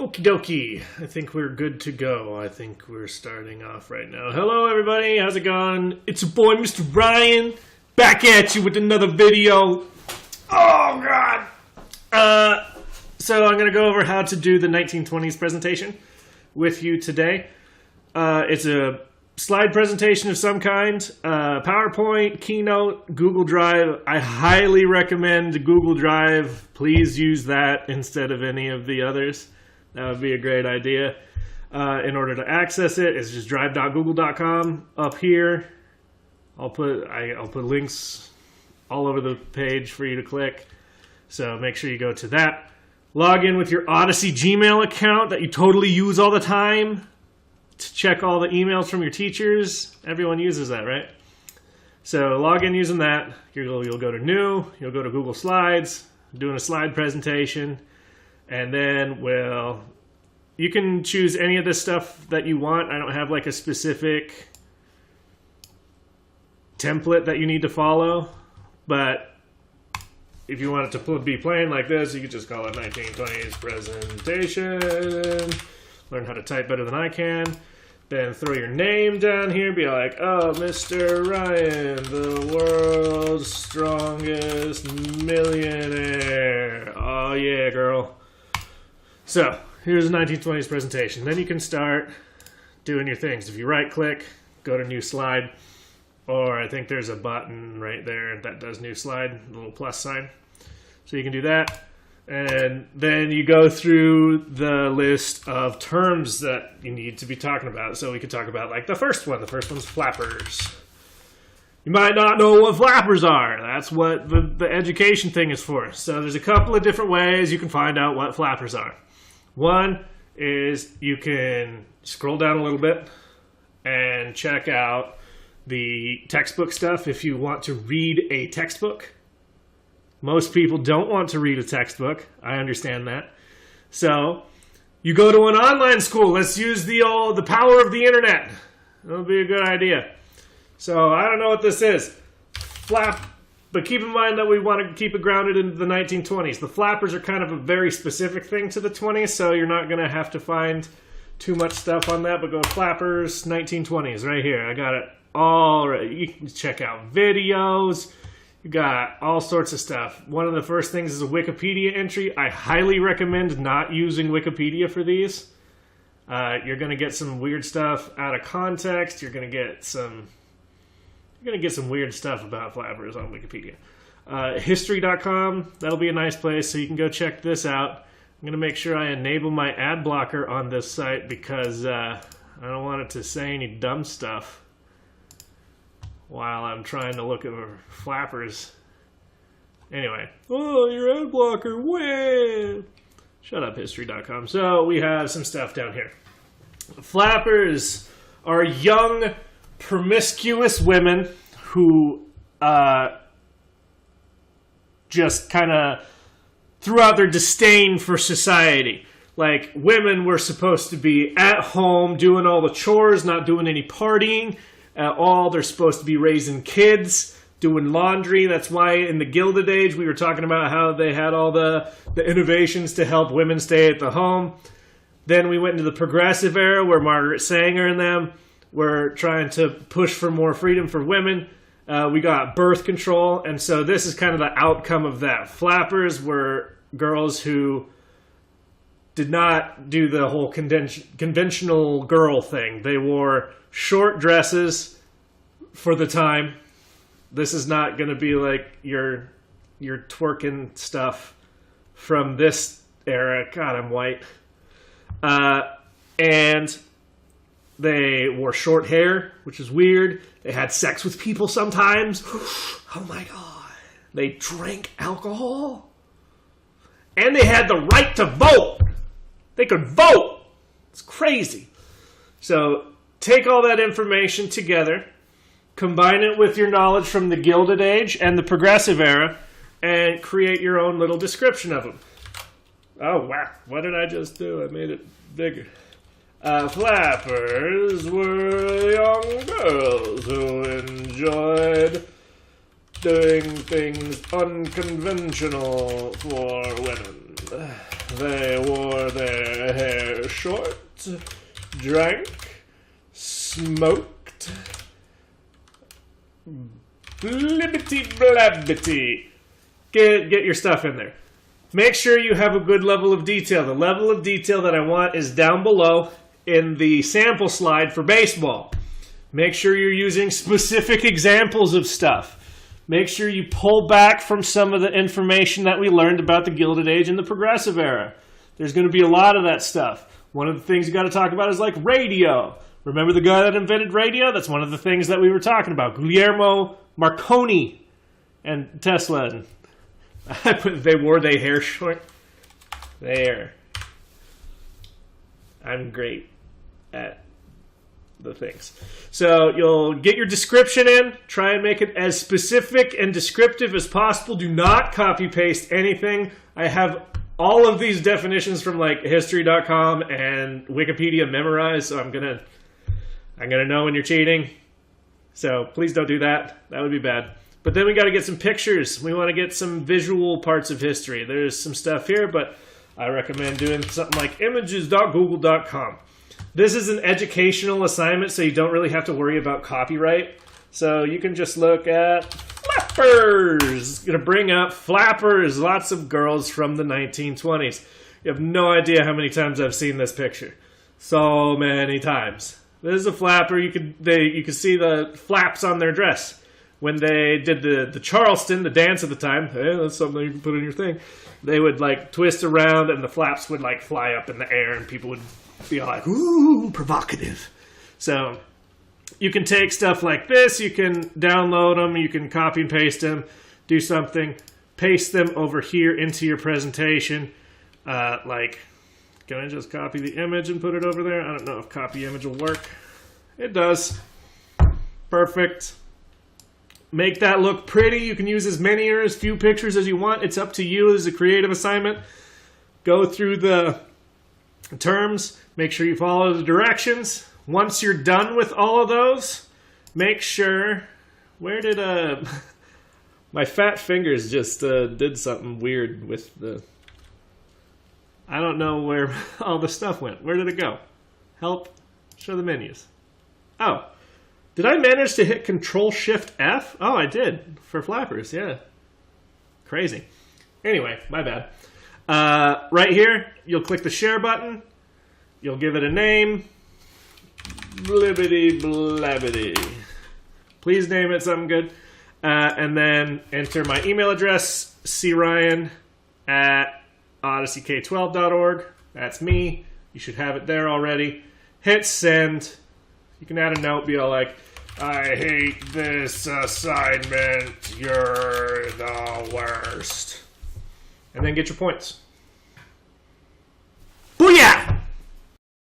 Okie dokie. I think we're good to go. I think we're starting off right now. Hello, everybody. How's it going? It's your boy, Mr. Ryan, back at you with another video. Oh, God. So I'm going to go over how to do the 1920s presentation with you today. It's a slide presentation of some kind, PowerPoint, Keynote, Google Drive. I highly recommend Google Drive. Please use that instead of any of the others. That would be a great idea. In order to access it, it's just drive.google.com up here. I'll put links all over the page for you to click. So make sure you go to that. Log in with your Odyssey Gmail account that you totally use all the time to check all the emails from your teachers. Everyone uses that, right? So log in using that. You'll go to New. You'll go to Google Slides, doing a slide presentation. And then, well, you can choose any of this stuff that you want. I don't have like a specific template that you need to follow. But if you want it to be plain like this, you could just call it 1920s presentation. Learn how to type better than I can. Then throw your name down here. Be like, oh, Mr. Ryan, the world's strongest millionaire. Oh, yeah, girl. So, here's a 1920s presentation. Then you can start doing your things. If you right-click, go to New Slide. Or I think there's a button right there that does New Slide, a little plus sign. So you can do that. And then you go through the list of terms that you need to be talking about. So we could talk about like the first one. The first one's flappers. You might not know what flappers are. That's what the education thing is for. So there's a couple of different ways you can find out what flappers are. One is you can scroll down a little bit and check out the textbook stuff if you want to read a textbook. Most people don't want to read a textbook. I understand that. So you go to an online school. Let's use the power of the internet. That'll be a good idea. So I don't know what this is. But keep in mind that we want to keep it grounded in the 1920s. The flappers are kind of a very specific thing to the 20s, so you're not going to have to find too much stuff on that. But go to flappers, 1920s, right here. I got it all right. You can check out videos. You got all sorts of stuff. One of the first things is a Wikipedia entry. I highly recommend not using Wikipedia for these. You're going to get some weird stuff out of context. You're going to get some weird stuff about flappers on Wikipedia. History.com, that'll be a nice place, so you can go check this out. I'm going to make sure I enable my ad blocker on this site because I don't want it to say any dumb stuff while I'm trying to look at flappers. Anyway. Oh, your ad blocker, well. Shut up, history.com. So we have some stuff down here. Flappers are young, promiscuous women who just kind of threw out their disdain for society. Like, women were supposed to be at home doing all the chores, not doing any partying at all. They're supposed to be raising kids, doing laundry. That's why in the Gilded Age we were talking about how they had all the innovations to help women stay at the home. Then we went into the Progressive era where Margaret Sanger and them were trying to push for more freedom for women. We got birth control, and so this is kind of the outcome of that. Flappers were girls who did not do the whole conventional girl thing. They wore short dresses for the time. This is not going to be like your twerking stuff from this era. God, I'm white. And they wore short hair, which is weird. They had sex with people sometimes. Oh my God. They drank alcohol. And they had the right to vote. They could vote. It's crazy. So take all that information together, combine it with your knowledge from the Gilded Age and the Progressive era, and create your own little description of them. Oh, wow. What did I just do? I made it bigger. Flappers were young girls who enjoyed doing things unconventional for women. They wore their hair short, drank, smoked, blibbity blabbity. Get your stuff in there. Make sure you have a good level of detail. The level of detail that I want is down below in the sample slide for baseball. Make sure you're using specific examples of stuff. Make sure you pull back from some of the information that we learned about the Gilded Age and the Progressive Era. There's going to be a lot of that stuff. One of the things you got to talk about is like radio. Remember the guy that invented radio? That's one of the things that we were talking about. Guglielmo Marconi and Tesla. They wore their hair short. There. I'm great at the things. So you'll get your description in. Try and make it as specific and descriptive as possible. Do not copy paste anything. I have all of these definitions from like history.com and Wikipedia memorized, so I'm gonna know when you're cheating. So please don't do that. That would be bad. But then we got to get some pictures. We want to get some visual parts of history. There's some stuff here, but I recommend doing something like images.google.com. This is an educational assignment, so you don't really have to worry about copyright. So you can just look at flappers. Going to bring up flappers. Lots of girls from the 1920s. You have no idea how many times I've seen this picture. So many times. This is a flapper. You could see the flaps on their dress. When they did the Charleston, the dance of the time, hey, that's something you can put in your thing. They would like twist around and the flaps would like fly up in the air and people would be all like, ooh, provocative. So you can take stuff like this, you can download them, you can copy and paste them, do something, paste them over here into your presentation. Like, can I just copy the image and put it over there? I don't know if copy image will work. It does. Perfect. Make that look pretty. You can use as many or as few pictures as you want. It's up to you as a creative assignment. Go through the terms. Make sure you follow the directions. Once you're done with all of those, make sure... Where did... my fat fingers just did something weird with the... I don't know where all the stuff went. Where did it go? Help. Show the menus. Oh. Did I manage to hit Control-Shift-F? Oh, I did. For flappers, yeah. Crazy. Anyway, my bad. Right here, you'll click the share button. You'll give it a name. Blibbity blabbity. Please name it something good. And then enter my email address, cryan@odysseyk12.org. That's me. You should have it there already. Hit send. You can add a note, be all like, I hate this assignment, you're the worst. And then get your points.